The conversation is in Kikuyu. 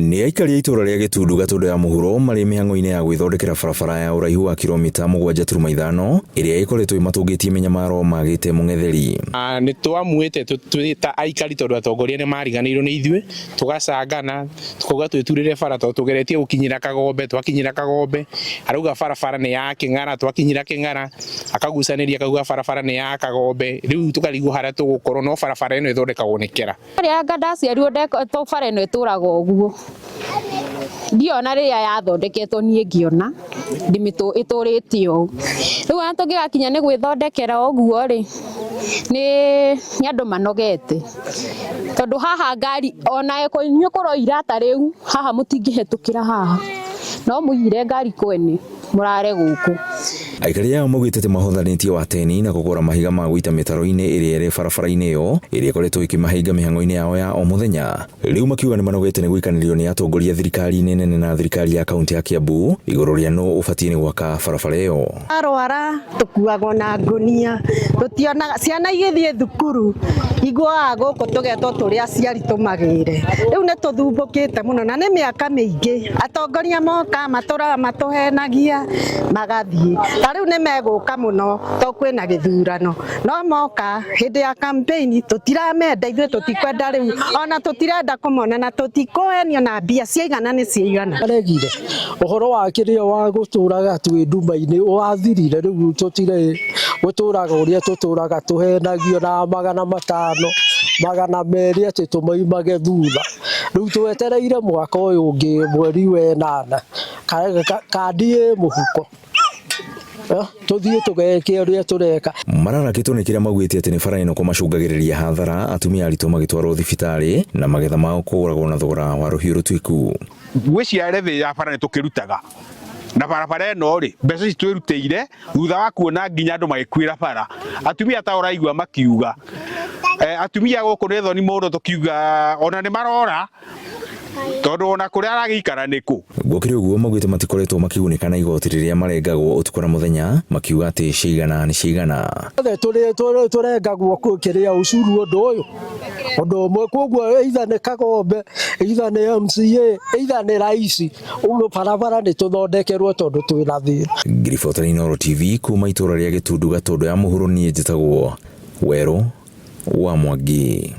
Ni aikari itura ria Gitundu Gatundu ya muhuro mari mihango-ini ya gwithondekera barabara ya uraihu wa kilomita 7.5 iria ikoretwo imatungitie menyamaro magite mung'etheri. Ni twamwite twita aikari tondu atongoria ni mariganirwo ni ithue tugacangana tukuga twiturire bara tugeretie gukinyira Kagombe twakinyira Kagombe arauga barabara ni ya King'ara twakinyira King'ara akagucaniria akauga barabara ni ya Kagombe riu tukarigu haria tugukorwo no barabara ino ithondekagwo ni kera ria ngadaciarirwo to bara ino ituraga uguo ndiona ria yathondeketwo nie ngiona ndimito ituritio riu antu ngigakinya ni gwithondekera uguo ri ni andu manogete tondu haha ngari ona eko inyu kuroira ta riu haha mutingihetukira haha no muire ngari kwene murare guku. Aikari yao maugite mahothanĩtie wateni na kugora mahiga ma guita mitaro-ini iria iri barabara-ini iyo iria ikoretwo ikimahinga mihango-ini yao ya o muthenya. Riu makiuga ni manogete ni guikanirio ni atongoria thirikari nene na thirikari ya kaunti ya Kiambu iguru ria no ubatie ni gwaka barabara iyo. Arwara tukuagwo na ngunia tutiona ciana igithie thukuru igwa guku tugetwo turia aciari tumagire riu ni tuthumbukite muno na ni miaka mingi atongoria moka matura matuhenagia magathie riu ni meguka muno to kwina githurano no moka hindi ya campaign tutiramenda ithuĩ tutikwenda riu ona tutirenda kumona na tutikuhenio na mbia ciigana ni ciigana aregire uhoro wa kirio wa guturaga twi nduma-ini wathirire riu tutire guturaga uria tuturaga tuhenagio na 500 200 ati tumaimage thutha riu twetereire mwaka uyu ungi mweri wa 8 kandi muhuko tuthie tugeke uria tureka mararakitwo ni kiria maugite ati ni bara ino kumacungagiriria hathara atumia aritũ magitwarwo thibitari na magetha mao kũgũragwo na thogora wa rũhiũ rũtwiku. Gwiciare thi ya bara ni tukirutaga na barabara ino ri mbeca ici twirutĩire thutha wa kuona nginya andu magikwira bara atumia ta ũraigua makiuga atumia gũkũ nĩ thoni mũndũ tukiuga ona ni marora tondu ona kuria aragikara niku gwokire uguo maugite matikoretwo makigunika na igoti riria marengagwo utuko na muthenya makiuga ati cigana ni cigana turengagwo kiria ucuru undu umwe koguo either ni Kagombe either ni MCA either ni raisi uguo barabara ni tuthondekerwo tondu twina thina. Ngiribota Inooro TV kuma itura ria Gitundu Gatundu ya muhuro nie njitagwo Weru wa Mwangi.